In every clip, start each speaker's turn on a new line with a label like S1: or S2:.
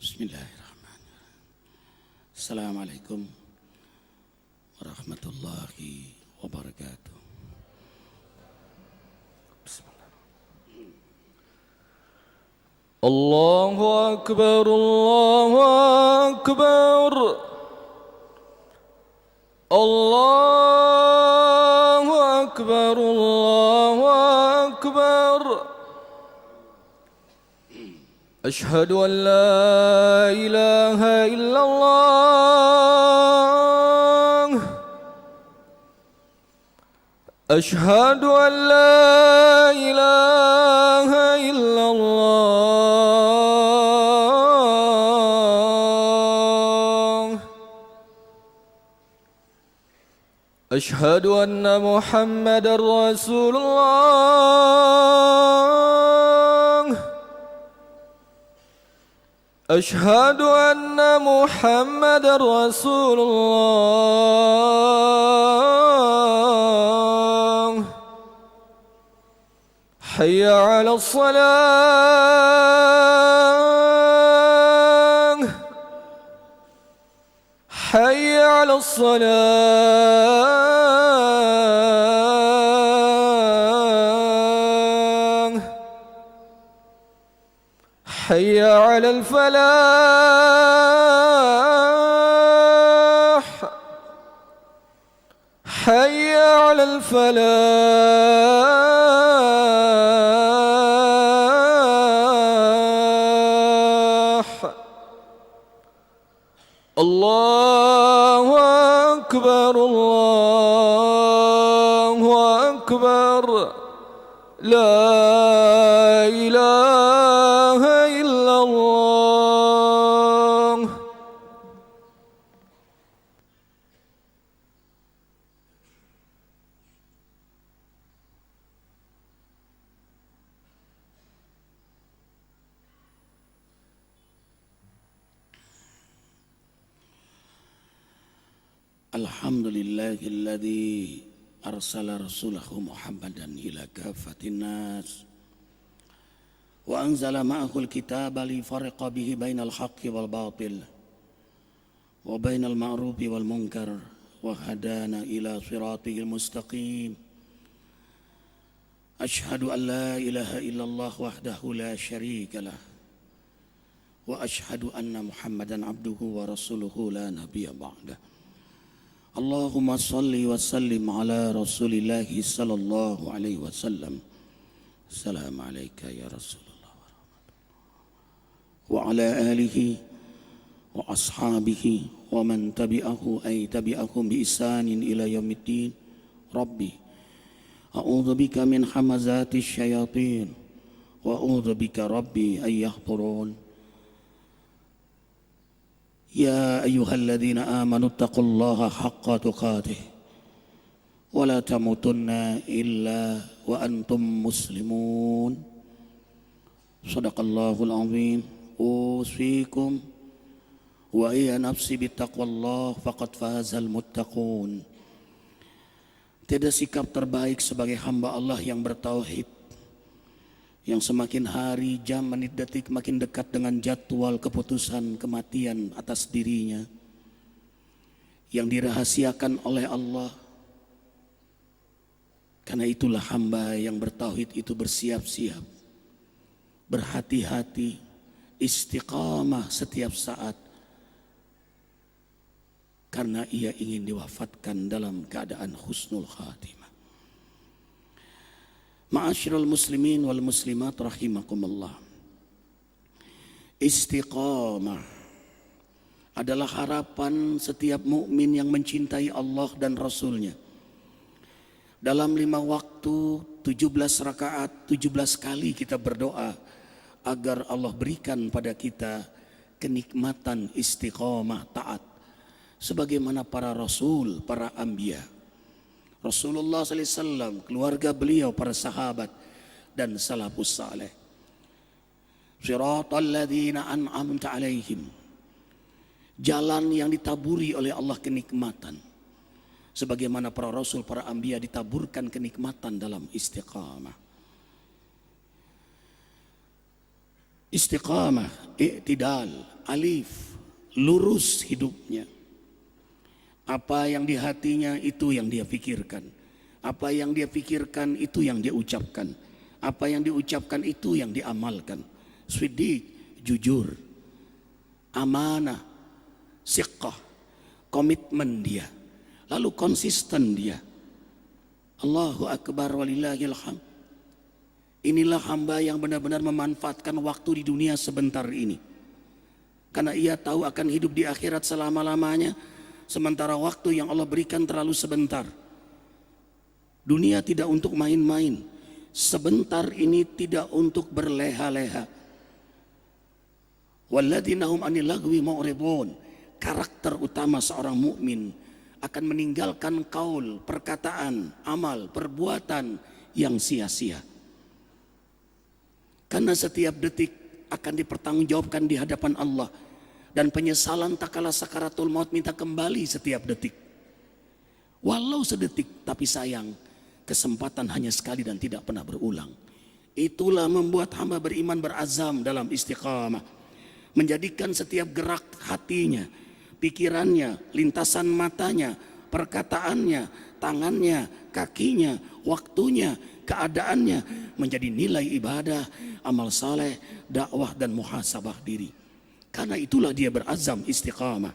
S1: Bismillahirrahmanirrahim. Assalamualaikum warahmatullahi wabarakatuh.
S2: Allahu Akbar, Allahu Akbar, Allahu Akbar, Allahu Akbar. Ashhadu an la ilaha illallah. Ashhadu an la ilaha illallah. Ashhadu anna Muhammadar Rasulullah. أشهد أن محمد رسول الله. حي على الصلاة، حي على الصلاة. حي على الفلاح، حي على الفلاح. الله أكبر، الله أكبر. لا إله إلا الله.
S1: Alhamdulillahilladzi arsala rasulahu Muhammadan ila kafatin nas wa anzala ma'ahul kitaba li farqa bihi bainal haqqi wal batil wa bainal ma'rufi wal munkar wa hadana ila siratihil mustaqim. Ashhadu an la ilaha illallah wahdahu la syarika lah wa ashhadu anna Muhammadan abduhu wa rasuluhu la nabiyya ba'dah. Allahumma salli wa sallim ala rasulillahi sallallahu alaihi wasallam. Assalamu alayka ya Rasulullah wa ala alihi wa ashabihi wa man tabi'ahu ay tabi'ahum bi ihsanin ila yaumiddin. Rabbi a'udzu bika min hamazati syayatin wa a'udzu bika rabbi ay yahdurun. يا أيها الذين آمنوا اتقوا الله حق تقاته ولا تموتن إلا وأنتم مسلمون. صدق الله العظيم. أوصيكم وإيا نفسي بتقوى الله فقد فاز المتقون. Tiada sikap terbaik sebagai hamba Allah yang bertauhid, yang semakin hari, jam, menit, detik makin dekat dengan jadwal keputusan kematian atas dirinya, yang dirahasiakan oleh Allah. Karena itulah hamba yang bertauhid itu bersiap-siap, berhati-hati, istiqamah setiap saat, karena ia ingin diwafatkan dalam keadaan husnul khatimah. Ma'asyiral muslimin wal muslimat rahimakumullah. Istiqamah adalah harapan setiap mukmin yang mencintai Allah dan Rasulnya. Dalam 5 waktu 17 rakaat 17 kali kita berdoa agar Allah berikan pada kita kenikmatan istiqamah taat sebagaimana para rasul, para anbiya. Rasulullah SAW, keluarga beliau, para sahabat dan salafus saleh. Siratal ladzina an'amta alaihim, jalan yang ditaburi oleh Allah kenikmatan. Sebagaimana para rasul, para anbiya ditaburkan kenikmatan dalam istiqamah. Istiqamah, i'tidal, alif, lurus hidupnya. Apa yang di hatinya itu yang dia pikirkan. Apa yang dia pikirkan itu yang dia ucapkan. Apa yang diucapkan itu yang diamalkan. Siddiq, jujur, amanah, siqah, komitmen dia. Lalu konsisten dia. Allahu Akbar walillahil hamd. Inilah hamba yang benar-benar memanfaatkan waktu di dunia sebentar ini. Karena ia tahu akan hidup di akhirat selama-lamanya. Sementara waktu yang Allah berikan terlalu sebentar. Dunia tidak untuk main-main. Sebentar ini tidak untuk berleha-leha. Walladzina hum 'anil lagwi mu'ridun. Karakter utama seorang mukmin akan meninggalkan kaul, perkataan, amal, perbuatan yang sia-sia. Karena setiap detik akan dipertanggungjawabkan di hadapan Allah. Dan penyesalan tak kalah sakaratul maut minta kembali setiap detik. Walau sedetik, tapi sayang, kesempatan hanya sekali dan tidak pernah berulang. Itulah membuat hamba beriman berazam dalam istiqamah. Menjadikan setiap gerak hatinya, pikirannya, lintasan matanya, perkataannya, tangannya, kakinya, waktunya, keadaannya menjadi nilai ibadah, amal saleh, dakwah dan muhasabah diri. Karena itulah dia berazam istiqamah.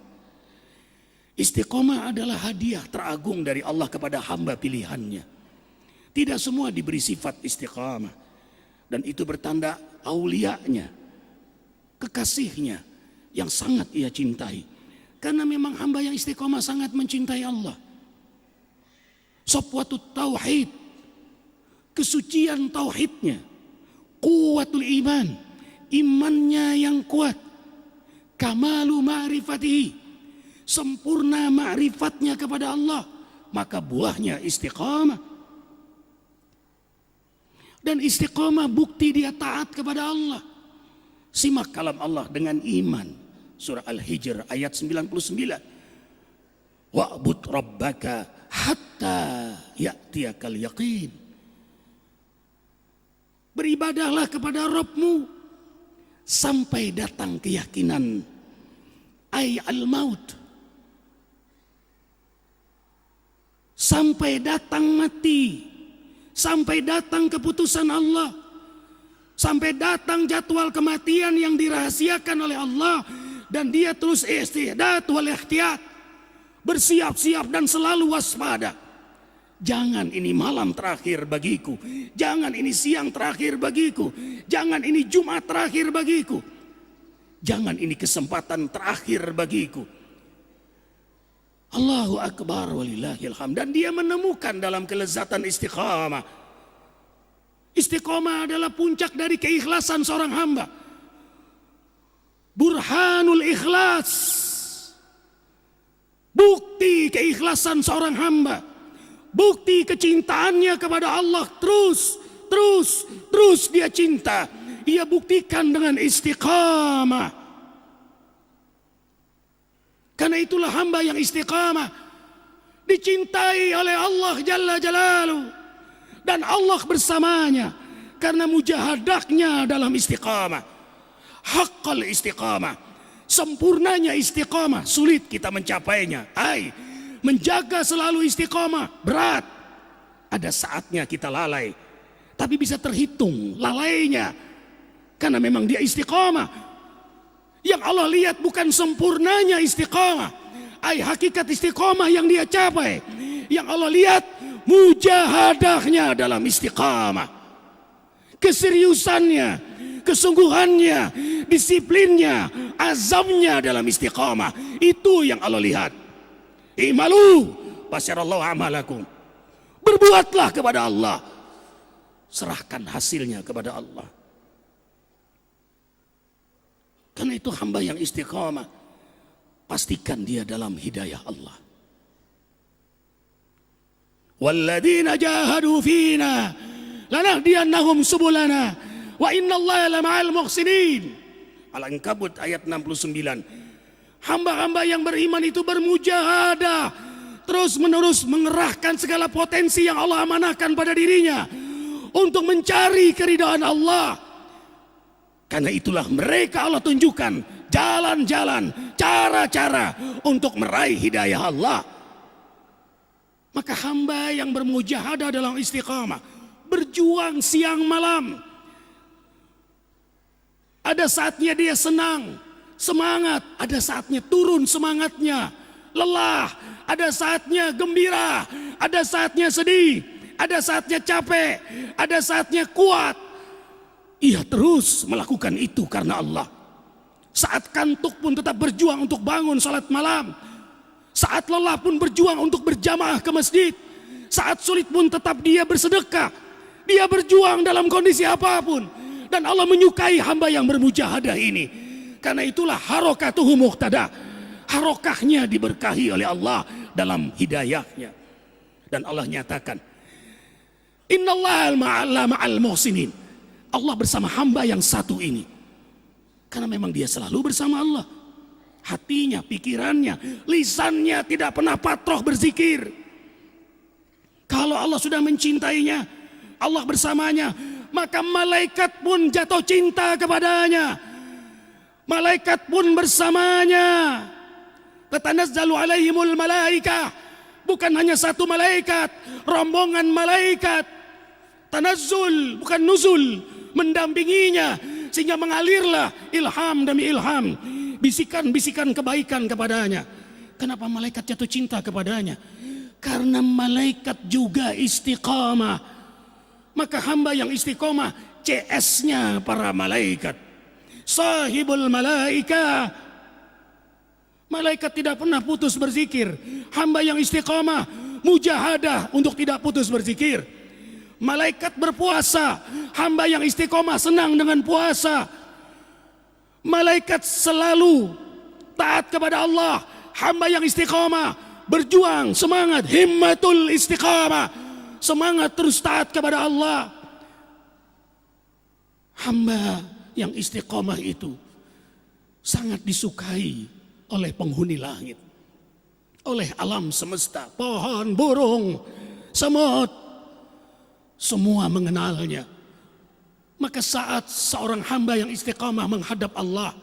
S1: Istiqamah adalah hadiah teragung dari Allah kepada hamba pilihannya. Tidak semua diberi sifat istiqamah. Dan itu bertanda aulianya, kekasihnya yang sangat ia cintai. Karena memang hamba yang istiqamah sangat mencintai Allah. Safwatut tauhid, kesucian tauhidnya, quwwatul iman, imannya yang kuat, kamalu ma'rifatihi, sempurna ma'rifatnya kepada Allah, maka buahnya istiqamah. Dan istiqamah bukti dia taat kepada Allah. Simak kalam Allah dengan iman. Surah Al-Hijr ayat 99. Wa'bud rabbaka hatta ya'tiyakal yaqin. Beribadahlah kepada Rabbmu sampai datang keyakinan. Ay al-maut. Sampai datang mati. Sampai datang keputusan Allah. Sampai datang jadwal kematian yang dirahasiakan oleh Allah. Dan dia terus isti'dad wal ihtiyat. Bersiap-siap dan selalu waspada. Jangan ini malam terakhir bagiku. Jangan ini siang terakhir bagiku. Jangan ini Jumat terakhir bagiku. Jangan ini kesempatan terakhir bagiku. Allahu Akbar walillahil hamd. Dan dia menemukan dalam kelezatan istiqamah. Istiqamah adalah puncak dari keikhlasan seorang hamba. Burhanul ikhlas. Bukti keikhlasan seorang hamba. Bukti kecintaannya kepada Allah. Terus dia cinta. Ia buktikan dengan istiqamah. Karena itulah hamba yang istiqamah dicintai oleh Allah Jalla Jalaluhu. Dan Allah bersamanya. Karena mujahadahnya dalam istiqamah. Haqqal istiqamah. Sempurnanya istiqamah. Sulit kita mencapainya. Menjaga selalu istiqamah berat. Ada saatnya kita lalai. Tapi bisa terhitung lalainya. Karena memang dia istiqamah. Yang Allah lihat bukan sempurnanya istiqamah. Hakikat istiqamah yang dia capai. Yang Allah lihat mujahadahnya dalam istiqamah. Keseriusannya, kesungguhannya, disiplinnya, azamnya dalam istiqamah. Itu yang Allah lihat. I'malu fasyarallahu amalakum. Berbuatlah kepada Allah. Serahkan hasilnya kepada Allah. Karena itu hamba yang istiqamah, pastikan dia dalam hidayah Allah. Walladzina jahadu fina lanahdiyannahum subulana wa innallaha lama'al muhsinin. Al-Ankabut ayat 69. Hamba-hamba yang beriman itu bermujahadah, terus menerus mengerahkan segala potensi yang Allah amanahkan pada dirinya untuk mencari keridhaan Allah. Karena itulah mereka Allah tunjukkan jalan-jalan, cara-cara untuk meraih hidayah Allah. Maka hamba yang bermujahadah dalam istiqamah, berjuang siang malam, ada saatnya dia senang, semangat, ada saatnya turun semangatnya, lelah, ada saatnya gembira, ada saatnya sedih, ada saatnya capek, ada saatnya kuat. Ia terus melakukan itu karena Allah. Saat kantuk pun tetap berjuang untuk bangun salat malam. Saat lelah pun berjuang untuk berjamaah ke masjid. Saat sulit pun tetap dia bersedekah. Dia berjuang dalam kondisi apapun. Dan Allah menyukai hamba yang bermujahadah ini. Karena itulah harokatuhu muqtada. Harokahnya diberkahi oleh Allah dalam hidayahnya. Dan Allah nyatakan, Innallaha ma'al muhsinin. Allah bersama hamba yang satu ini. Karena memang dia selalu bersama Allah. Hatinya, pikirannya, lisannya tidak pernah patroh berzikir. Kalau Allah sudah mencintainya, Allah bersamanya, maka malaikat pun jatuh cinta kepadanya. Malaikat pun bersamanya. Tatanazzalu alaihimul malaikah. Bukan hanya satu malaikat, rombongan malaikat. Tanazzul, bukan nuzul, mendampinginya. Sehingga mengalirlah ilham demi ilham, bisikan-bisikan kebaikan kepadanya. Kenapa malaikat jatuh cinta kepadanya? Karena malaikat juga istiqamah. Maka hamba yang istiqamah, CS-nya para malaikat. Sahibul malaika. Malaikat tidak pernah putus berzikir. Hamba yang istiqamah, mujahadah untuk tidak putus berzikir. Malaikat berpuasa, hamba yang istiqomah senang dengan puasa. Malaikat selalu taat kepada Allah, hamba yang istiqomah berjuang, semangat, himmatul istiqamah, semangat terus taat kepada Allah. Hamba yang istiqomah itu sangat disukai oleh penghuni langit, oleh alam semesta, pohon, burung, semut, semua mengenalnya. Maka saat seorang hamba yang istiqamah menghadap Allah,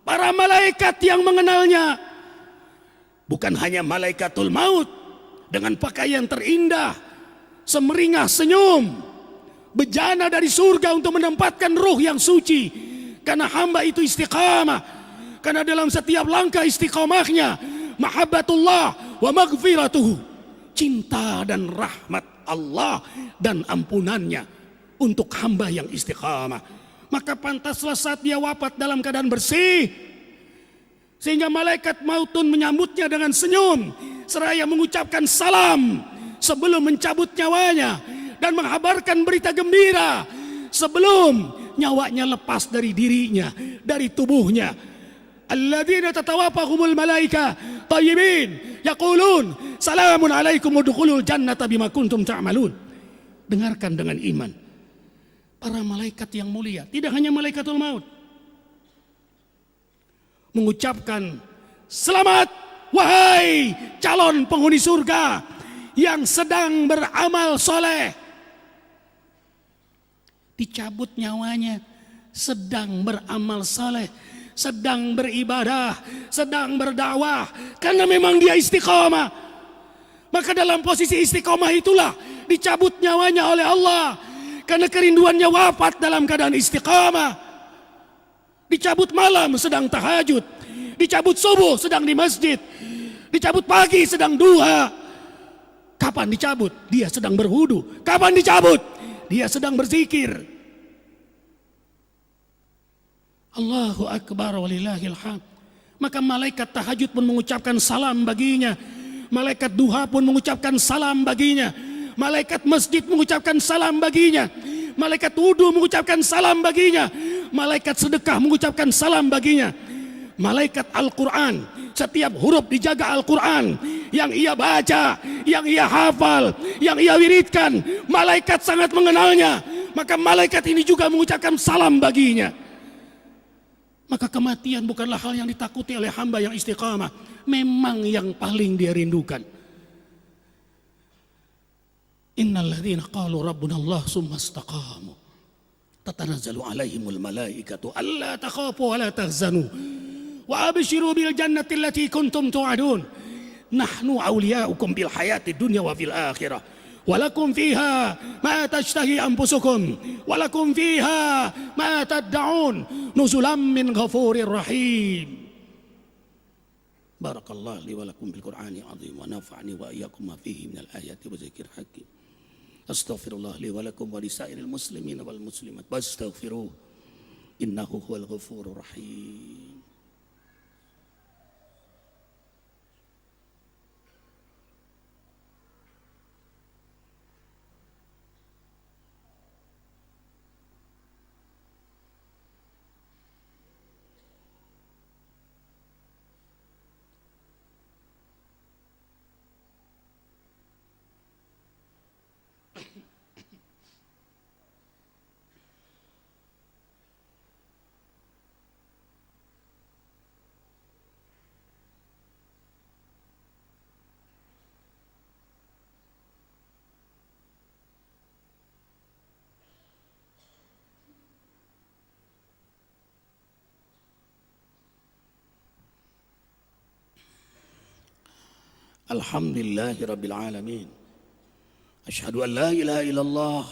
S1: para malaikat yang mengenalnya, bukan hanya malaikatul maut dengan pakaian terindah, semeringah senyum, bejana dari surga untuk menempatkan ruh yang suci. Karena hamba itu istiqamah, karena dalam setiap langkah istiqamahnya mahabbatullah wa maghfiratuhu, cinta dan rahmat Allah dan ampunannya untuk hamba yang istiqamah. Maka pantaslah saat dia wafat dalam keadaan bersih, sehingga malaikat mautun menyambutnya dengan senyum seraya mengucapkan salam sebelum mencabut nyawanya dan mengabarkan berita gembira sebelum nyawanya lepas dari dirinya, dari tubuhnya. Alladzina tatawaffahumul malaika tayyibin yaqulun salamun alaikum udkhulul jannata bima kuntum ta'malun. Dengarkan dengan iman. Para malaikat yang mulia, tidak hanya malaikatul maut, mengucapkan selamat wahai calon penghuni surga yang sedang beramal soleh. Dicabut nyawanya, sedang beramal soleh, sedang beribadah, sedang berdakwah, karena memang dia istiqamah. Maka dalam posisi istiqamah itulah dicabut nyawanya oleh Allah, karena kerinduannya wafat dalam keadaan istiqamah. Dicabut malam sedang tahajud, dicabut subuh sedang di masjid, dicabut pagi sedang duha. Kapan dicabut? Dia sedang berwudu. Kapan dicabut? Dia sedang berzikir. Allahu Akbar walillahil hamd. Maka malaikat tahajud pun mengucapkan salam baginya. Malaikat duha pun mengucapkan salam baginya. Malaikat masjid mengucapkan salam baginya. Malaikat wudu mengucapkan salam baginya. Malaikat sedekah mengucapkan salam baginya. Malaikat Al-Quran, setiap huruf dijaga Al-Quran yang ia baca, yang ia hafal, yang ia wiridkan, malaikat sangat mengenalnya. Maka malaikat ini juga mengucapkan salam baginya. Maka kematian bukanlah hal yang ditakuti oleh hamba yang istiqamah. Memang yang paling dia rindukan. Innal ladzina qalu rabbuna Allah summa istaqamu tatanazzalu alaihimul malaikatu alla takhafu wa la tahzanu wa abshiru bil jannati allati kuntum tu'adun. Nahnu awliya'ukum bil hayati dunya wa fil akhirah. Walakum fiha ma tashtahi anfusukum walakum fiha ma tad'un nuzulam min ghafurir rahim. Barakallahu li wa lakum bil Qur'anil azim wa nafa'ani wa iyyakum ma fihi minal ayati wa dzikril hakim. Astaghfirullah li wa lakum wa lisairil muslimin wal muslimat wastaghfiruh innahu huwal ghafurur rahim. Alhamdulillahi Rabbil Alamin. Asyhadu an la ilaha illallah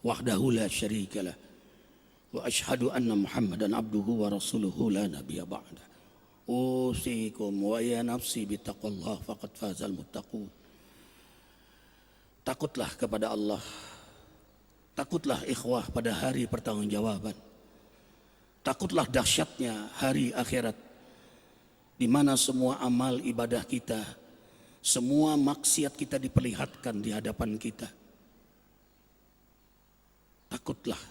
S1: wahdahu la syarika lah. Wa asyhadu anna Muhammadan abduhu wa rasuluhu la nabiyya ba'da. Usikum wa ya nafsi bittaqwallah faqad fazal muttaqun. Takutlah kepada Allah. Takutlah ikhwah pada hari pertanggungjawaban. Takutlah dahsyatnya hari akhirat, di mana semua amal ibadah kita, semua maksiat kita diperlihatkan di hadapan kita. Takutlah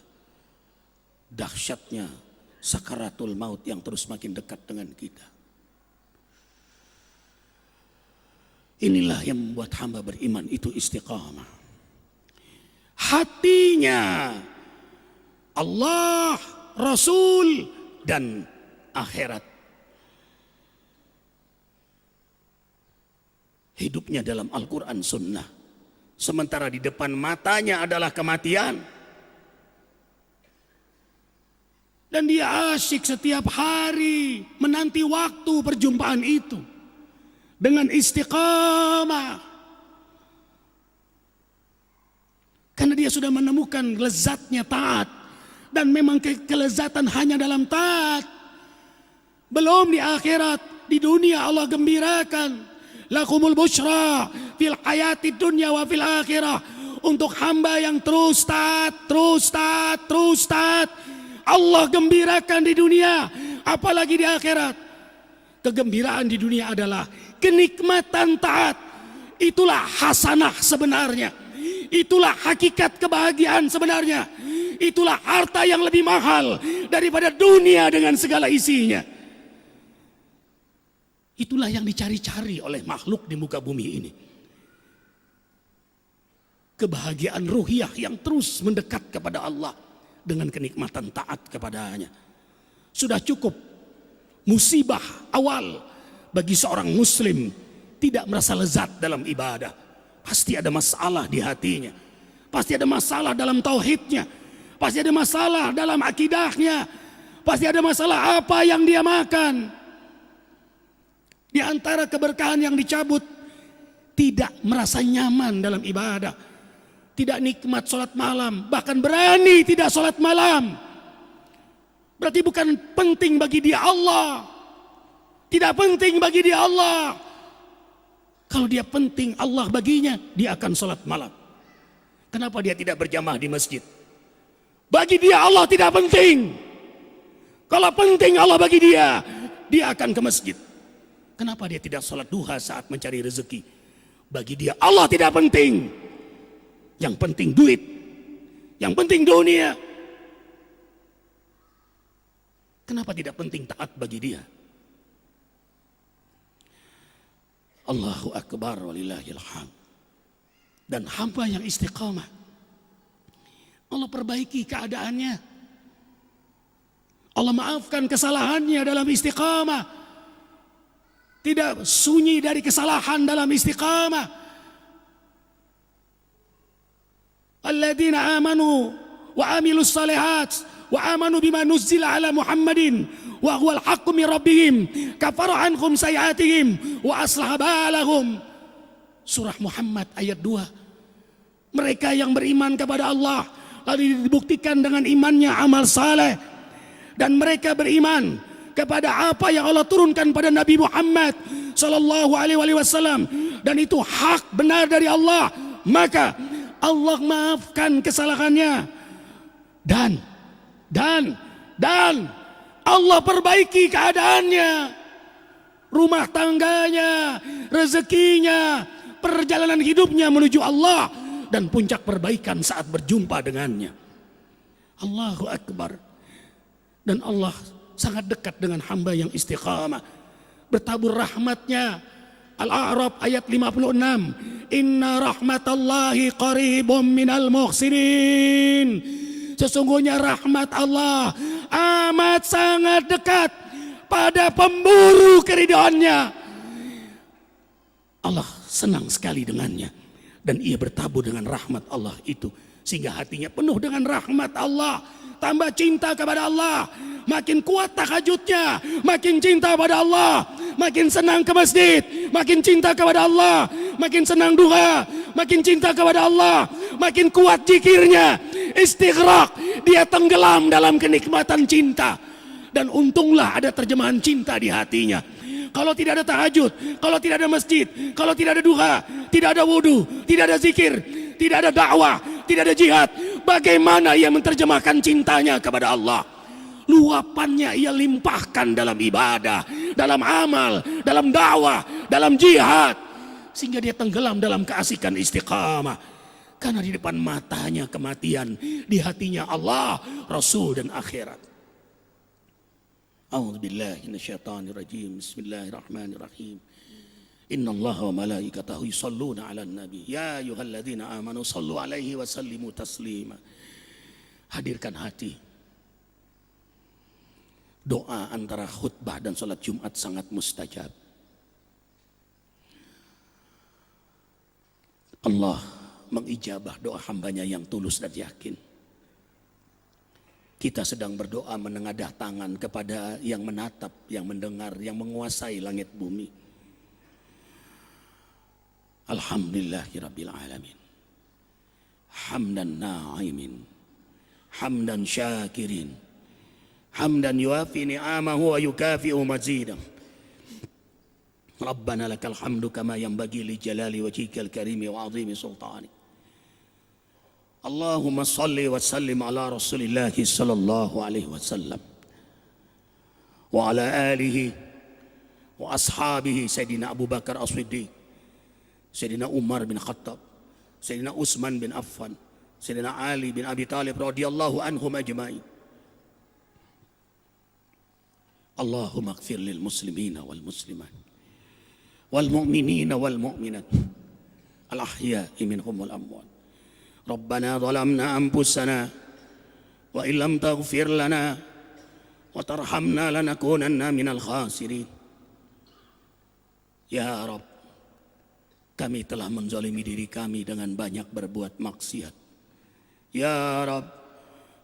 S1: dahsyatnya sakaratul maut yang terus makin dekat dengan kita. Inilah yang membuat hamba beriman itu istiqamah. Hatinya Allah, Rasul, dan akhirat. Hidupnya dalam Al-Quran Sunnah. Sementara di depan matanya adalah kematian. Dan dia asyik setiap hari menanti waktu perjumpaan itu. Dengan istiqamah. Karena dia sudah menemukan lezatnya taat. Dan memang kelezatan hanya dalam taat. Belum di akhirat. Di dunia Allah gembirakan. Lakumul busyra fil hayati dunya wa fil akhirah. Untuk hamba yang terus taat, terus taat, terus taat, Allah gembirakan di dunia, apalagi di akhirat. Kegembiraan di dunia adalah kenikmatan taat. Itulah hasanah sebenarnya. Itulah hakikat kebahagiaan sebenarnya. Itulah harta yang lebih mahal daripada dunia dengan segala isinya. Itulah yang dicari-cari oleh makhluk di muka bumi ini. Kebahagiaan ruhiyah yang terus mendekat kepada Allah dengan kenikmatan taat kepadanya. Sudah cukup musibah awal bagi seorang muslim tidak merasa lezat dalam ibadah. Pasti ada masalah di hatinya. Pasti ada masalah dalam tauhidnya. Pasti ada masalah dalam akidahnya. Pasti ada masalah apa yang dia makan. Di antara keberkahan yang dicabut, tidak merasa nyaman dalam ibadah, tidak nikmat sholat malam, bahkan berani tidak sholat malam. Berarti bukan penting bagi dia Allah, tidak penting bagi dia Allah. Kalau dia penting Allah baginya, dia akan sholat malam. Kenapa dia tidak berjamaah di masjid? Bagi dia Allah tidak penting. Kalau penting Allah bagi dia, dia akan ke masjid. Kenapa dia tidak sholat duha saat mencari rezeki? Bagi dia Allah tidak penting. Yang penting duit. Yang penting dunia. Kenapa tidak penting taat bagi dia? Allahu Akbar walillahil hamd. Dan hamba yang istiqamah, Allah perbaiki keadaannya. Allah maafkan kesalahannya dalam istiqamah. Tidak sunyi dari kesalahan dalam istiqamah. Alladzina amanu wa amilus salihat wa amanu bima nuzzila ala Muhammadin wa huwal haqqu min rabbihim kafara anhum sayiatihim wa aslaha balahum. Surah Muhammad ayat 2. Mereka yang beriman kepada Allah lalu dibuktikan dengan imannya amal saleh, dan mereka beriman kepada apa yang Allah turunkan pada Nabi Muhammad sallallahu alaihi wasallam, dan itu hak benar dari Allah, maka Allah maafkan kesalahannya dan Allah perbaiki keadaannya, rumah tangganya, rezekinya, perjalanan hidupnya menuju Allah, dan puncak perbaikan saat berjumpa dengannya. Allahu Akbar. Dan Allah sangat dekat dengan hamba yang istiqamah, bertabur rahmatnya. Al-A'raf ayat 56. Inna rahmatallahi qaribum minal muhsinin. Sesungguhnya rahmat Allah amat sangat dekat pada pemburu keridhaannya. Allah senang sekali dengannya, dan ia bertabur dengan rahmat Allah itu, sehingga hatinya penuh dengan rahmat Allah, tambah cinta kepada Allah, makin kuat tahajudnya, makin cinta pada Allah, makin senang ke masjid, makin cinta kepada Allah, makin senang duha, makin cinta kepada Allah, makin kuat zikirnya, istighraq, dia tenggelam dalam kenikmatan cinta. Dan untunglah ada terjemahan cinta di hatinya. Kalau tidak ada tahajud, kalau tidak ada masjid, kalau tidak ada duha, tidak ada wudu, tidak ada zikir, tidak ada dakwah, tidak ada jihad, bagaimana ia menerjemahkan cintanya kepada Allah? Luapannya ia limpahkan dalam ibadah, dalam amal, dalam dakwah, dalam jihad, sehingga dia tenggelam dalam keasikan istiqamah. Karena di depan matanya kematian, di hatinya Allah, Rasul, dan akhirat. A'udzubillahi minasyaitonirrajim. Bismillahirrahmanirrahim. Innallaha wa malaikatahu yusholluna 'alan nabi. Ya ayyuhalladzina amanu shallu 'alaihi wa sallimu taslima. Hadirkan hati. Doa antara khutbah dan salat Jumat sangat mustajab. Allah mengijabah doa hambanya yang tulus dan yakin. Kita sedang berdoa menengadah tangan kepada yang menatap, yang mendengar, yang menguasai langit bumi. Alhamdulillahirabbil alamin. Hamdan na'imin, hamdan syakirin, hamdan yuafi ni'amahu wa yukafi'u mazidah. Rabbana lakal hamdu kama yanbaghi li jalali wajhikal karimi wa 'azimi sultanik. Allahumma salli wa sallim ala Rasulillahi sallallahu alaihi wasallam wa ala alihi wa ashabihi Sayyidina Abu Bakar As-Siddiq, Sayyidina Umar bin Khattab, Sayyidina Utsman bin Affan, Sayyidina Ali bin Abi Talib radhiyallahu anhum ajma'in. Allahumma ighfir lil muslimina wal muslimat wal mu'minina wal mu'minat al ahya'i minhum wal amwat. Rabbana zalamna anfusana wa illam taghfir lana wa tarhamna lanakunanna minal khasirin. Ya Rabb, kami telah menzalimi diri kami dengan banyak berbuat maksiat. Ya Rabb,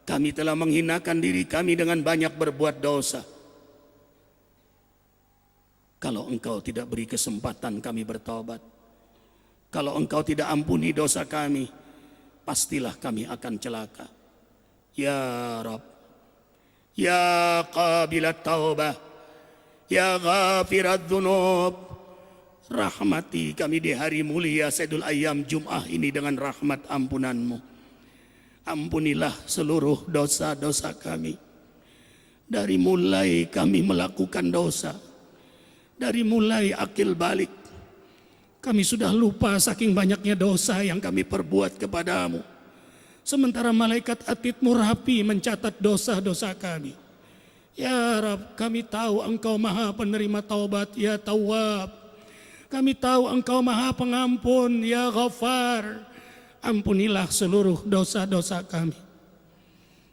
S1: kami telah menghinakan diri kami dengan banyak berbuat dosa. Kalau Engkau tidak beri kesempatan kami bertaubat, kalau Engkau tidak ampuni dosa kami, pastilah kami akan celaka. Ya Rabb, ya qabilat taubah, ya ghafirat dzunub, rahmati kami di hari mulia Sayyidul Ayyam Jum'ah ini dengan rahmat ampunan-Mu. Ampunilah seluruh dosa-dosa kami. Dari mulai kami melakukan dosa, dari mulai akil balik, kami sudah lupa saking banyaknya dosa yang kami perbuat kepadamu. Sementara malaikat atid murapi mencatat dosa-dosa kami. Ya Rabb, kami tahu Engkau maha penerima taubat, ya Tawwab. Kami tahu Engkau maha pengampun, ya Ghaffar. Ampunilah seluruh dosa-dosa kami.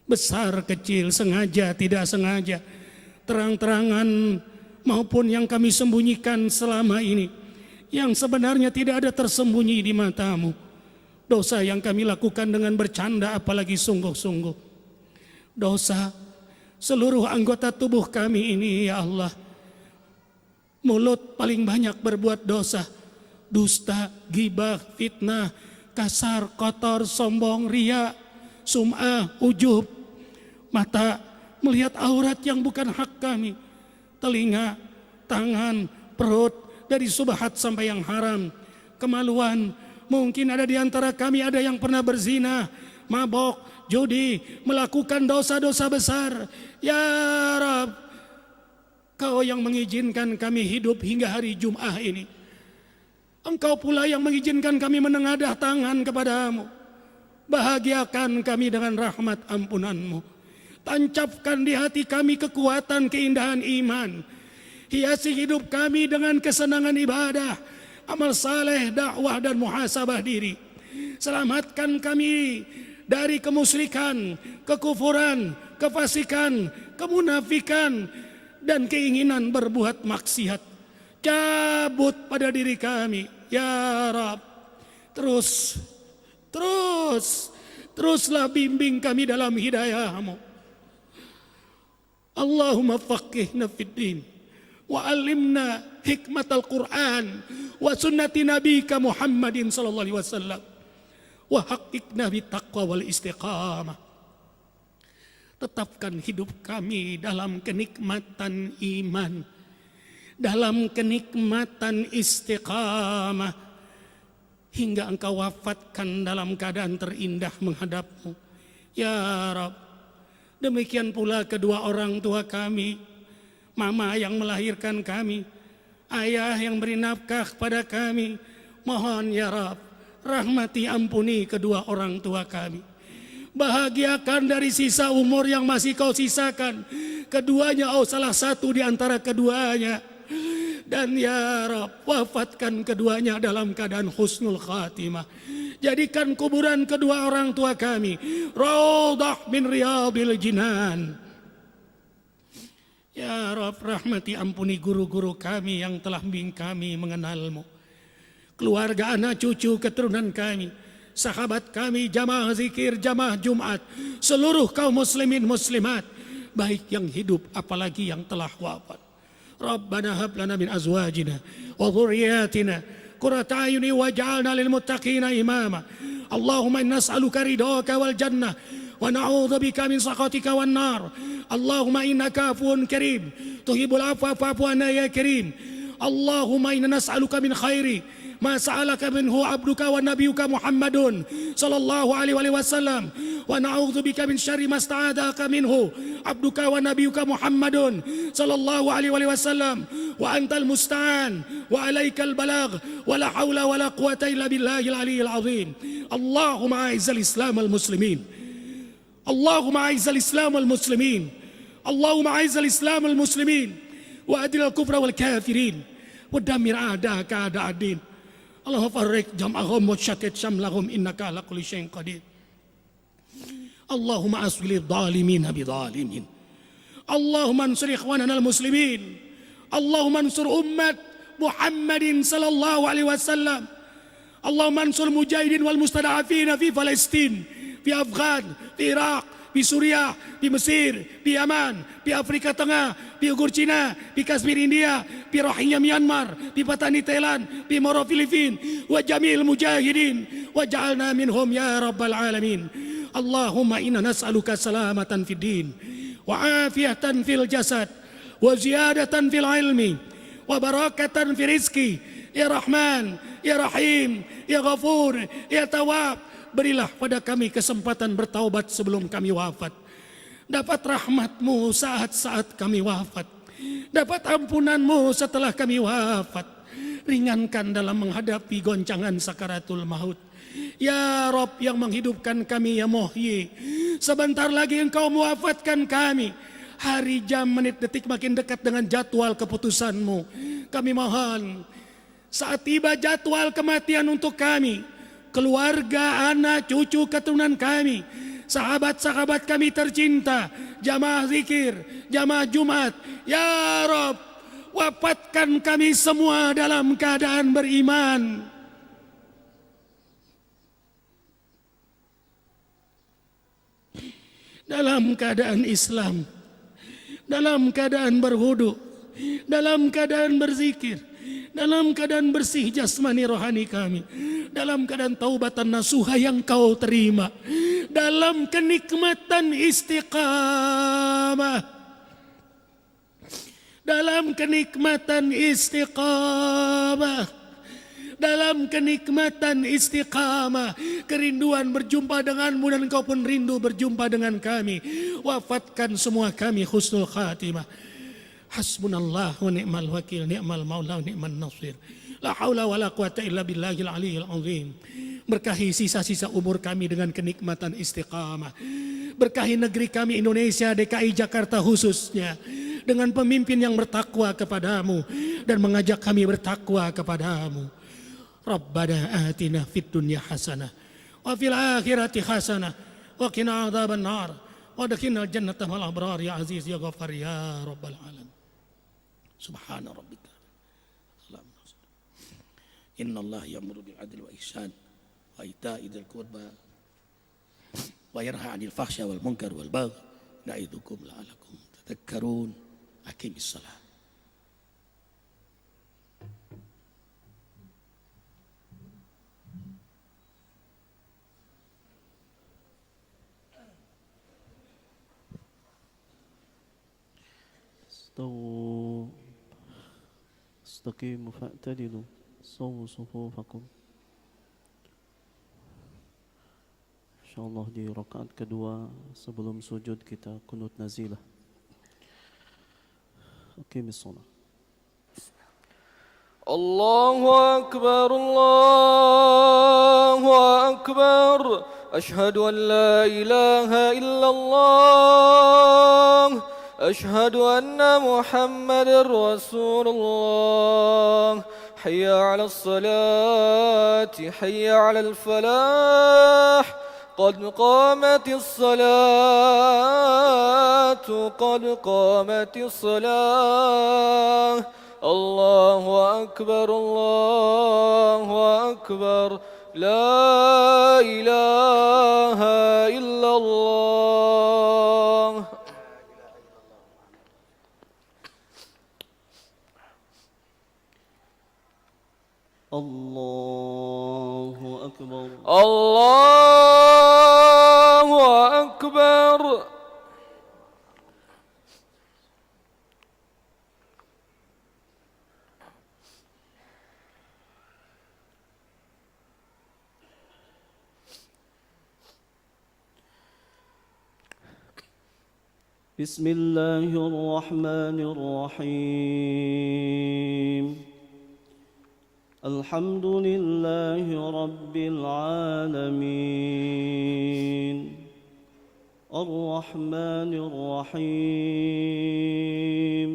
S1: Besar kecil, sengaja tidak sengaja, terang-terangan maupun yang kami sembunyikan selama ini, yang sebenarnya tidak ada tersembunyi di matamu. Dosa yang kami lakukan dengan bercanda apalagi sungguh-sungguh.
S3: dosa seluruh anggota tubuh kami ini ya Allah. Mulut paling banyak berbuat dosa, dusta, ghibah, fitnah, kasar, kotor, sombong, riya, sum'ah, ujub. Mata melihat aurat yang bukan hak kami. Telinga, tangan, perut dari subhat sampai yang haram. Kemaluan, mungkin ada di antara kami ada yang pernah berzina, mabok, judi, melakukan dosa-dosa besar. Ya Rabb, Kau yang mengizinkan kami hidup hingga hari Jum'ah ini. Engkau pula yang mengizinkan kami menengadah tangan kepadamu. Bahagiakan kami dengan rahmat ampunanmu. Tancapkan di hati kami kekuatan keindahan iman. Hiasi hidup kami dengan kesenangan ibadah, amal saleh, dakwah dan muhasabah diri. Selamatkan kami dari kemusyrikan, kekufuran, kefasikan, kemunafikan, dan keinginan berbuat maksiat. Cabut pada diri kami, ya Rabb. Teruslah bimbing kami dalam hidayah-Mu. Allahumma faqihna fid din wa 'allimna hikmatal Qur'an wa sunnati nabika Muhammadin sallallahu alaihi wasallam wa haqqiqna bittaqwa wal istiqamah. Tetapkan hidup kami dalam kenikmatan iman, dalam kenikmatan istiqamah, hingga Engkau wafatkan dalam keadaan terindah menghadap-Mu. Ya Rabb, demikian pula kedua orang tua kami, mama yang melahirkan kami, ayah yang beri nafkah kepada kami. Mohon ya Rabb, rahmati ampuni kedua orang tua kami. Bahagiakan dari sisa umur yang masih Kau sisakan keduanya, salah satu di antara keduanya. Dan ya Rabb, wafatkan keduanya dalam keadaan husnul khatimah. Jadikan kuburan kedua orang tua kami raudhah min riyadil jinan. Ya Rabb, rahmati ampuni guru-guru kami yang telah membimbing kami mengenal-Mu. Keluarga, anak, cucu, keturunan kami, sahabat kami, jamaah zikir, jamaah Jumat, seluruh kaum muslimin muslimat, baik yang hidup apalagi yang telah wafat. Rabbana hab lana min azwajina wa dhurriyyatina qurrata a'yuni waj'alna lil muttaqina imama. Allahumma inna nas'aluka ridhaka wal jannah wa na'udzubika min sakhatika wan nar. Allahumma innaka afuwun karim tuhibbul afwa fa'fu anna ya karim. Allahumma inna nas'aluka min khairi ma sa'alaka minhu abduka wa nabiyuka Muhammadun sallallahu alaihi wasallam wa na'udzubika min syarri ma sta'adaka minhu abduka wa nabiyuka Muhammadun sallallahu alaihi wasallam wa antal musta'an wa alaikal balagh wa la haula wa la quwata illa billahil aliyyil azim. Allahumma a'izzal islam wal muslimin, Allahumma a'izzal islam wal muslimin, Allahumma a'izzal islam wal muslimin wa adil al kufra wal kafirin wa damir a'da'aka a'da'ad din. Allahumma farriq jam'ahum wa shattit shamlahum innaka ala kulli syai'in qadir. Allahumma asli dhalimin bidhalimin. Allahumma ansur ikhwanana al-muslimin. Allahumma ansur ummat Muhammadin sallallahu alaihi wasallam. Allahumma ansur mujahidin wal mustada'afin fi Palestin, fi Afghan, fi Iraq, di Suriah, di Mesir, di Yaman, di Afrika Tengah, di Uighur Cina, di Kashmir India, di Rohingya Myanmar, di Patani Thailand, di Moro Filipin, wa jamil mujahidin, wa ja'alna minhum ya rabbal alamin. Allahumma inna nas'aluka salamatan fid din, wa afiyatan fil jasad, wa ziyadatan fil ilmi, wa barakatan fil rizki. Ya Rahman, Ya Rahim, Ya Ghafur, Ya Tawwab. Berilah pada kami kesempatan bertaubat sebelum kami wafat. Dapat rahmat-Mu saat-saat kami wafat. Dapat ampunan-Mu setelah kami wafat. Ringankan dalam menghadapi goncangan sakaratul maut. Ya Rabb yang menghidupkan kami, Ya Muhyi, sebentar lagi Engkau mewafatkan kami. Hari, jam, menit, detik makin dekat dengan jadwal keputusan-Mu. Kami mohon, saat tiba jadwal kematian untuk kami, keluarga, anak, cucu, keturunan kami, sahabat-sahabat kami tercinta, jamaah zikir, jamaah Jumat, ya Rabb, wafatkan kami semua dalam keadaan beriman. dalam keadaan Islam, dalam keadaan berwudu, dalam keadaan berzikir, dalam keadaan bersih jasmani rohani kami, dalam keadaan taubatan nasuha yang kau terima, dalam kenikmatan istiqamah, dalam kenikmatan istiqamah, dalam kenikmatan istiqamah, kerinduan berjumpa denganmu dan kau pun rindu berjumpa dengan kami. Wafatkan semua kami husnul khatimah. Hasbunallah wa ni'mal wakil, ni'mal maula wa ni'man nasir. La haula wa la quwata illa billahil aliyyil azim. Berkahi sisa-sisa umur kami dengan kenikmatan istiqamah. Berkahi negeri kami Indonesia, DKI Jakarta khususnya, dengan pemimpin yang bertakwa kepadamu dan mengajak kami bertakwa kepadamu. Rabbana atina fid dunya hasanah wa fil akhirati hasanah wa qina adzaban nar wa adkhilnal jannata ma'al abrar ya aziz ya ghafar ya rabbal alamin. Subhana rabbika. Inna Allah ya'muru bil adli wa ihsan wa ita'i dzil qurba wa yanha 'anil fahsya wal munkar wal baghi ya'idukum la'allakum tadhakkarun. Aqimis shalah.
S4: استووا استقيموا فاعتدلوا صووا صفوفكم. InsyaAllah di rakaat kedua sebelum sujud kita kunut nazilah. Aqimis shalah.
S2: Allahu akbar, Allahu akbar. Ashhadu an la ilaha illallah. أشهد أن محمد رسول الله. حي على الصلاة حي على الفلاح. قد قامت الصلاة قد قامت الصلاة. الله أكبر الله أكبر. لا إله إلا الله.
S4: الله أكبر
S2: الله أكبر.
S4: بسم الله الرحمن الرحيم. الحمد لله رب العالمين. الرحمن الرحيم.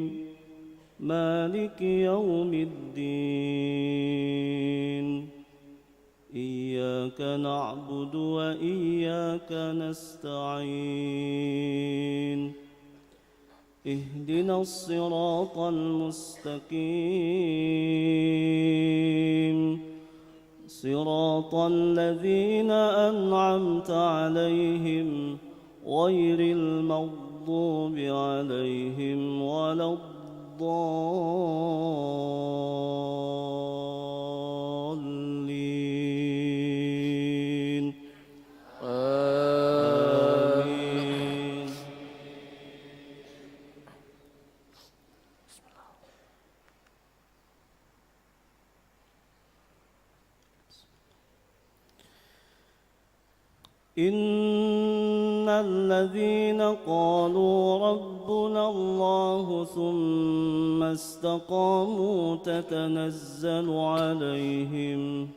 S4: مالك يوم الدين. إياك نعبد وإياك نستعين. اهدنا الصراط المستقيم. صراط الذين أنعمت عليهم غير المغضوب عليهم ولا الضالين. آمين. إن الذين قالوا ربنا الله ثم استقاموا تتنزل عليهم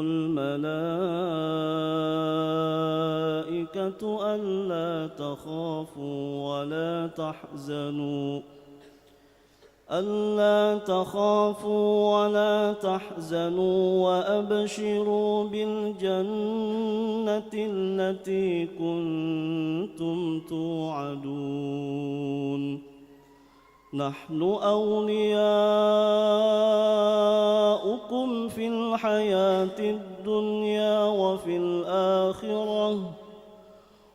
S4: الملائكة ألا تخافوا ولا تحزنوا وأبشروا بالجنة التي كنتم توعدون. نحن أولياؤكم خلقكم في الحياة الدنيا وفي الآخرة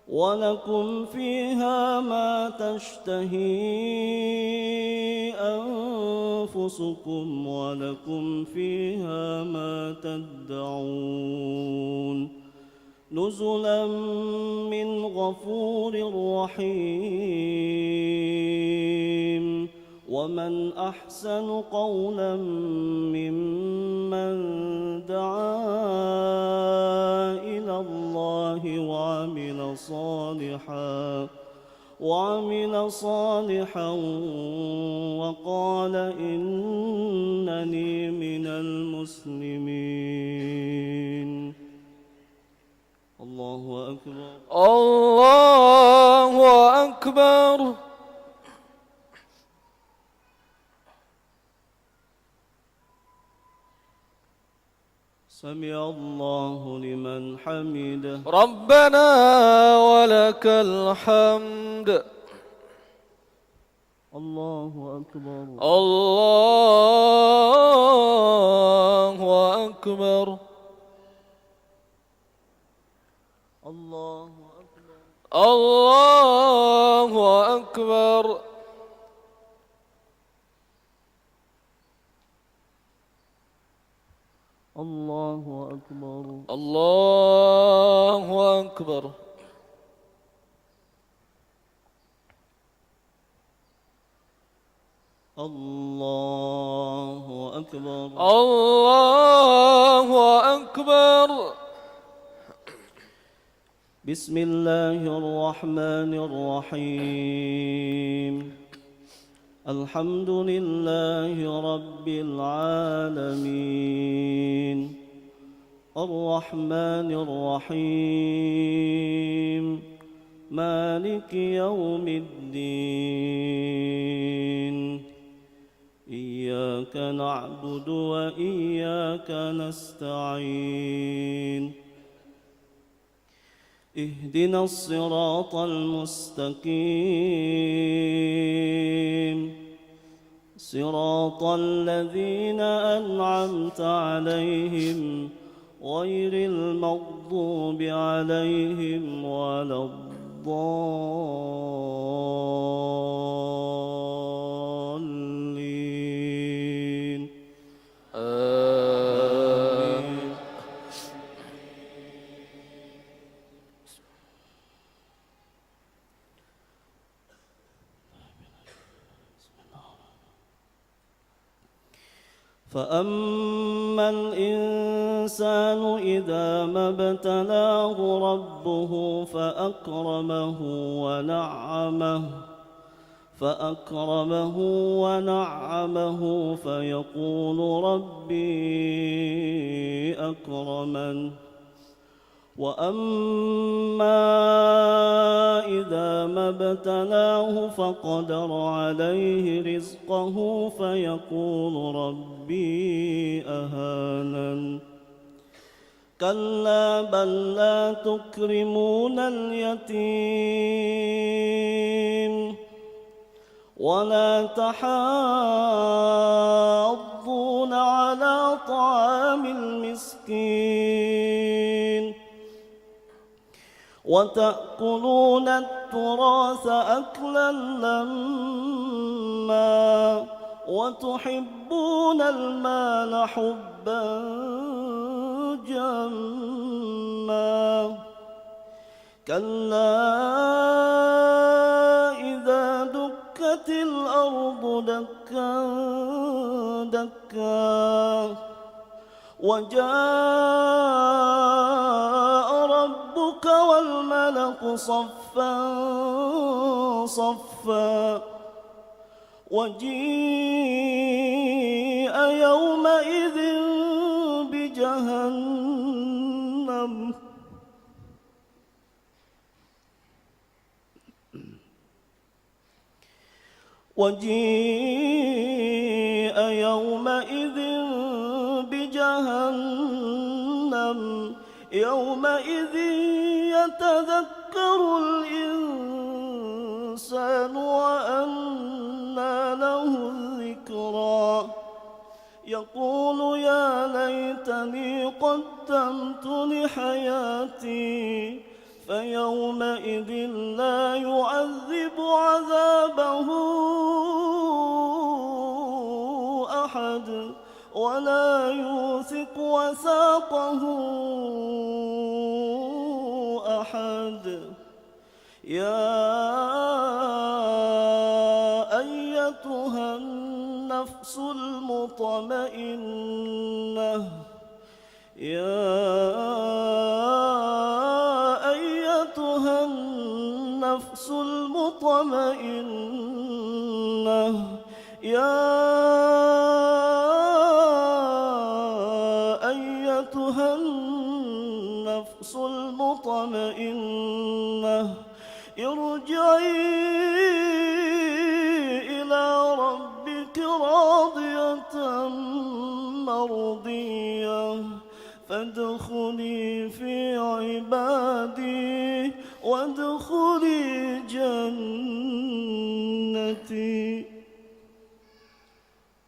S4: ولكم فيها ما تشتهي أنفسكم ولكم فيها ما تدعون نزلا من غفور رحيم ومن أحسن قولا ممن دعا إلى الله وعمل صالحا وقال إنني من المسلمين. الله أكبر.
S2: الله أكبر.
S4: سمع الله لمن حمده.
S2: ربنا ولك الحمد.
S4: الله أكبر.
S2: الله أكبر.
S4: الله أكبر.
S2: الله أكبر.
S4: الله أكبر.
S2: الله أكبر.
S4: الله أكبر.
S2: الله أكبر.
S4: بسم الله الرحمن الرحيم. الحمد لله رب العالمين الرحمن الرحيم مالك يوم الدين إياك نعبد وإياك نستعين اهدنا الصراط المستقيم صراط الذين أنعمت عليهم غير المغضوب عليهم ولا الضالين. آمين. فأما الإنسان إذا ما ابتلاه ربه فأكرمه ونعمه فيقول ربي أكرمن وأما إذا ما ابتلاه فقدر عليه رزقه فيقول ربي أهانن كلا بل لا تكرمون اليتيم ولا تحاضون على طعام المسكين وتأكلون التراث أكلا لما وتحبون المال حبا جما كلا إذا دكت الأرض دكا دكا وجاء ربك والملك صفا صفا وجيء يومئذ بجهنم وجيء يومئذ بجهنم يومئذ يتذكر الإنسان وأنى له الذكرى
S5: يقول يا ليتني قدمت لحياتي فيومئذ لا يعذب عذابه أحد ولا يوثق وثاقه أحد. يا أيتها النفس المطمئنة يا أيتها النفس المطمئنة يا أيتها النفس المطمئنة ارجعي إلى ربك راضية مرضية فادخلي في عبادي وادخلي جنتي.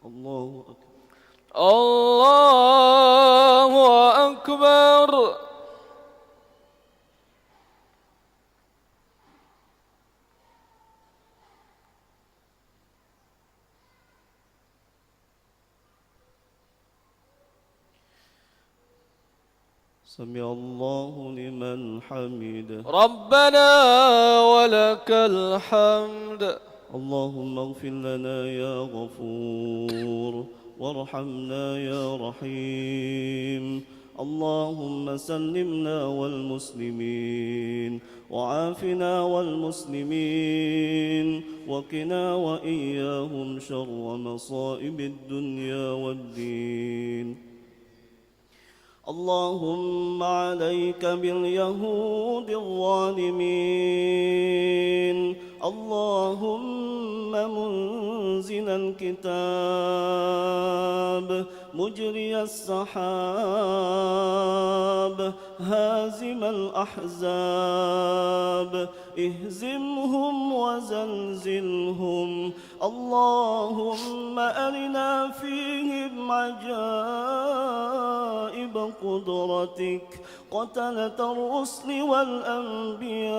S5: الله أكبر.
S2: الله أكبر.
S5: سمع الله لمن حمده.
S2: ربنا ولك الحمد.
S5: اللهم اغفر لنا يا غفور وارحمنا يا رحيم. اللهم سلمنا والمسلمين وعافنا والمسلمين وقنا وإياهم شر مصائب الدنيا والدين. اللهم عليك باليهود الظالمين. اللهم منزل الكتاب مجري السحاب هازم الأحزاب اهزمهم وزلزلهم. اللهم أرنا فيهم عجائب قدرتك قتلة الرسل والأنبياء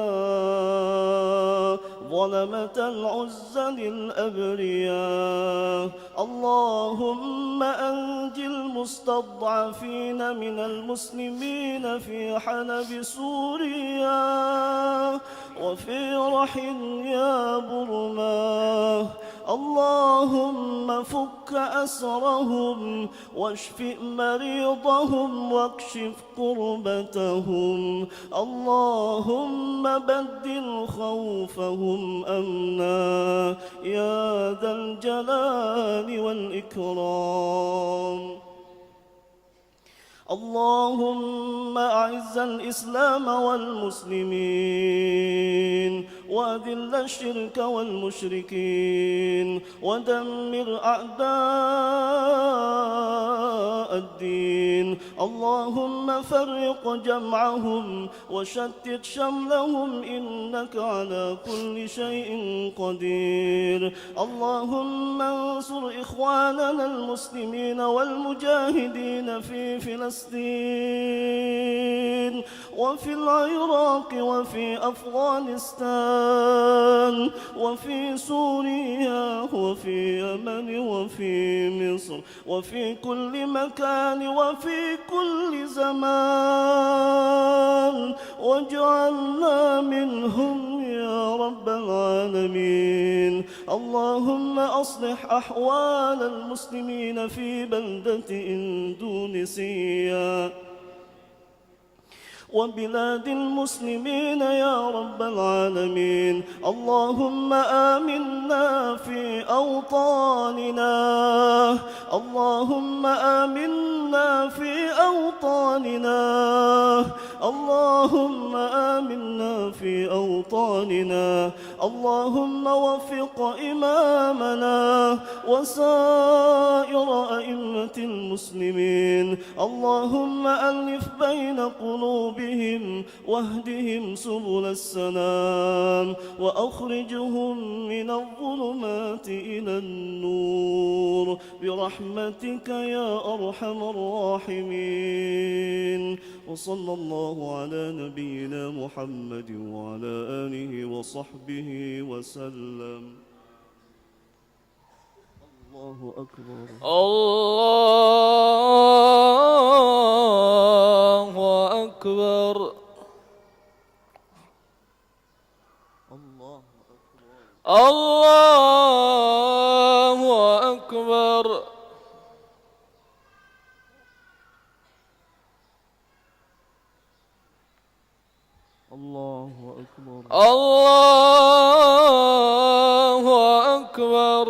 S5: ظلمة العزل الأبرياء. اللهم أنج المستضعفين من المسلمين في حلب سوريا وفي رحل يا برما. اللهم فك أسرهم واشف مريضهم واكشف كربتهم. اللهم بدل خوفهم أمنا يا ذا الجلال والإكرام. اللهم أعز الإسلام والمسلمين وأذل الشرك والمشركين ودمر أعداء الدين. اللهم فرق جمعهم وشتت شملهم إنك على كل شيء قدير. اللهم انصر إخواننا المسلمين والمجاهدين في فلسطين وفي العراق وفي أفغانستان وفي سوريا وفي يمن وفي مصر وفي كل مكان وفي كل زمان واجعلنا منهم يا رب العالمين. اللهم أصلح أحوال المسلمين في بلدة إندونيسيا وبلاد المسلمين يا رب العالمين. اللهم آمنا في أوطاننا. اللهم آمنا في أوطاننا. اللهم آمنا في أوطاننا. اللهم وفق إمامنا وسائر أئمة المسلمين اللهم ألف بين قلوبهم واهدهم سبل السلام وأخرجهم من الظلمات إلى النور برحمتك يا أرحم الراحمين وصلى الله على نبينا محمد وعلى آله وصحبه وسلم الله أكبر
S2: الله أكبر الله أكبر
S5: الله أكبر
S2: الله أكبر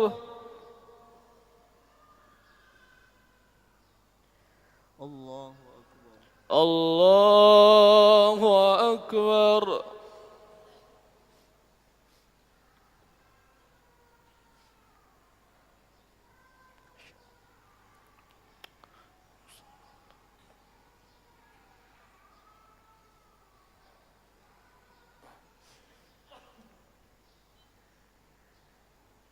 S5: الله أكبر
S2: الله أكبر
S5: السلام عليكم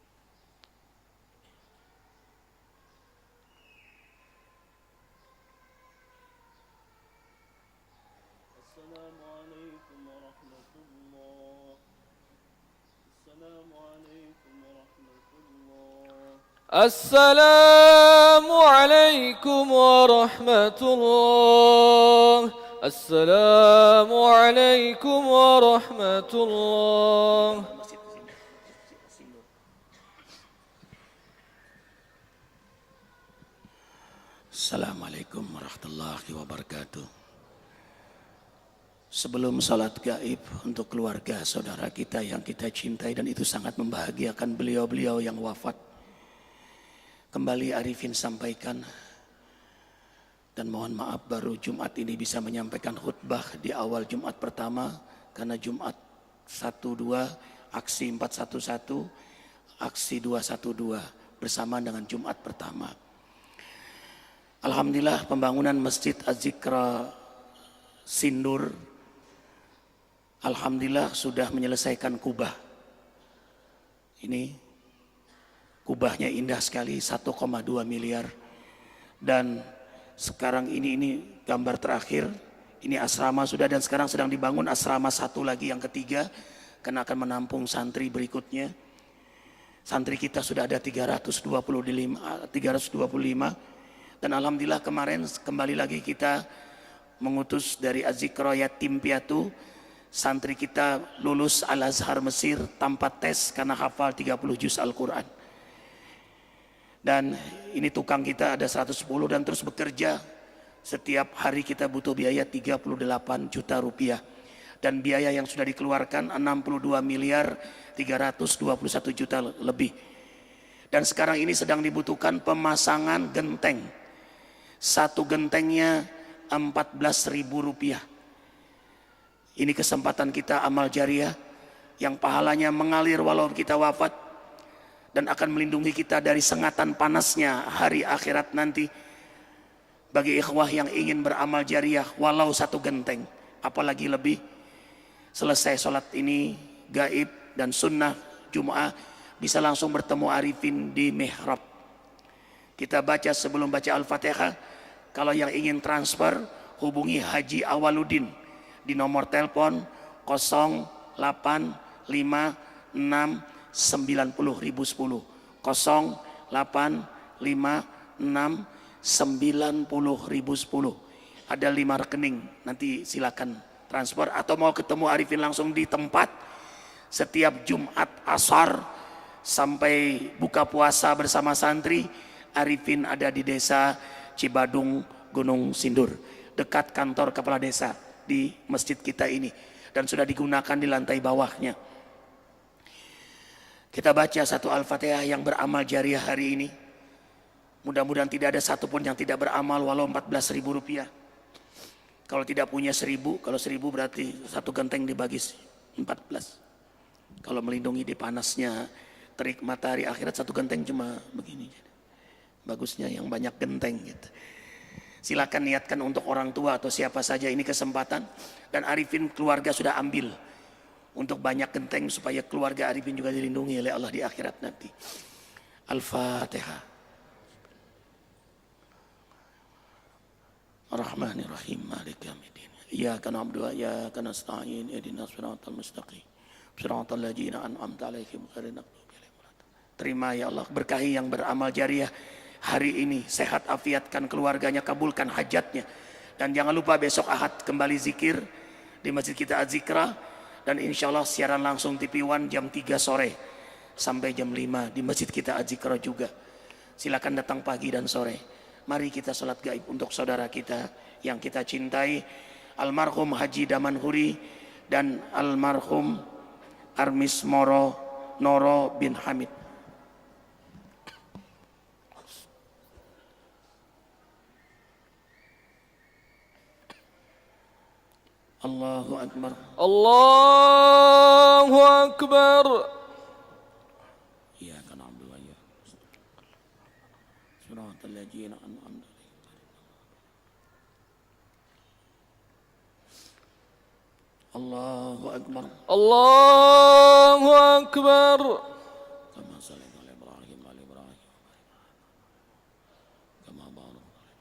S5: ورحمة الله السلام عليكم ورحمة الله
S2: السلام عليكم ورحمة الله السلام عليكم ورحمة الله
S1: Assalamualaikum warahmatullahi wabarakatuh. Sebelum salat gaib untuk keluarga saudara kita yang kita cintai dan itu sangat membahagiakan beliau-beliau yang wafat. Kembali Arifin sampaikan dan mohon maaf baru Jumat ini bisa menyampaikan khutbah di awal Jumat pertama karena Jumat 12 aksi 411 aksi 212 bersamaan dengan Jumat pertama. Alhamdulillah pembangunan Masjid Az-Zikra Sindur alhamdulillah sudah menyelesaikan kubah. Ini kubahnya indah sekali 1,2 miliar. Dan sekarang ini gambar terakhir. Ini asrama sudah dan sekarang sedang dibangun asrama satu lagi yang ketiga karena akan menampung santri berikutnya. Santri kita sudah ada 325 dan alhamdulillah kemarin kembali lagi kita mengutus dari Az-Zikra Yatim Piatu. Santri kita lulus Al-Azhar Mesir tanpa tes karena hafal 30 juz Al-Quran. Dan ini tukang kita ada 110 dan terus bekerja. Setiap hari kita butuh biaya 38 juta rupiah. Dan biaya yang sudah dikeluarkan 62 miliar 321 juta lebih. Dan sekarang ini sedang dibutuhkan pemasangan genteng. Satu gentengnya 14.000 rupiah. Ini kesempatan kita amal jariah yang pahalanya mengalir walau kita wafat dan akan melindungi kita dari sengatan panasnya hari akhirat nanti. Bagi ikhwah yang ingin beramal jariah walau satu genteng, apalagi lebih, selesai sholat ini gaib dan sunnah Jum'ah bisa langsung bertemu Arifin di mihrab. Kita baca sebelum baca Al-Fatihah. Kalau yang ingin transfer hubungi Haji Awaludin di nomor telepon 08569010 08569010. Ada 5 rekening, nanti silakan transfer atau mau ketemu Arifin langsung di tempat setiap Jumat Asar sampai buka puasa bersama santri. Arifin ada di desa Cibadung Gunung Sindur dekat kantor kepala desa di masjid kita ini dan sudah digunakan di lantai bawahnya. Kita baca satu Al-Fatihah yang beramal jariah hari ini. Mudah-mudahan tidak ada satupun yang tidak beramal walau 14.000 rupiah. Kalau tidak punya 1.000, kalau 1.000 berarti satu genteng dibagi 14. Kalau melindungi di panasnya terik matahari akhirat, satu genteng cuma begini. Bagusnya yang banyak genteng gitu. Silakan niatkan untuk orang tua atau siapa saja, ini kesempatan. Dan Arifin keluarga sudah ambil untuk banyak genteng supaya keluarga Arifin juga dilindungi oleh Allah di akhirat nanti. Al-Fatihah. Ar-Rahmanir-Rahim. Maliki yaumiddin. Iyyaka na'budu wa iyyaka nasta'in. Ihdinas siratal mustaqim. Siratal ladzina an'amta 'alaihim ghairil maghdubi 'alaihim waladdallin. Terima ya Allah, berkahi yang beramal jariah hari ini, sehat afiatkan keluarganya, kabulkan hajatnya. Dan jangan lupa besok Ahad kembali zikir di masjid kita Az-Zikra, dan insya Allah siaran langsung TV One jam 3 sore sampai jam 5 di masjid kita Az-Zikra juga. Silakan datang pagi dan sore. Mari kita salat gaib untuk saudara kita yang kita cintai, almarhum Haji Daman Huri dan almarhum Armis Moro Noro bin Hamid. Allahu Akbar.
S2: Allahu Akbar.
S1: Iyyaka na'budu wa iyyaka nasta'in. Shiratal ladzina an'amta 'alaihim. Allahu Akbar.
S2: Allahu Akbar.
S1: Kama shallaita 'ala Ibrahim wa 'ala Ibrahim. Kama barakta 'ala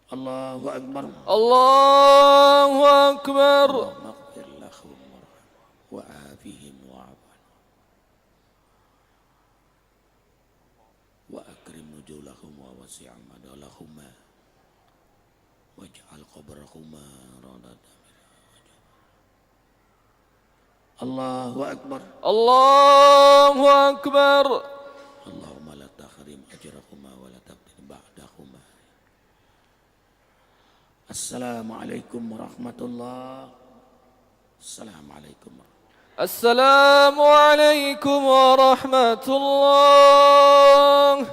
S1: Allahu Akbar.
S2: Allahu Akbar.
S1: Allahumma ighfir lahum warhamhum wa 'afihim wa'fu anhum wa akrim nuzulahum wa wasi' madalahum waj'al qabrahuma radatan. Allahu Akbar.
S2: Allahu Akbar.
S1: Allahumma la tahrim ajrahuma wa la tabdil ba'dahuma. Assalamualaikum warahmatullahi. Assalamualaikum.
S2: Assalamualaikum warahmatullahi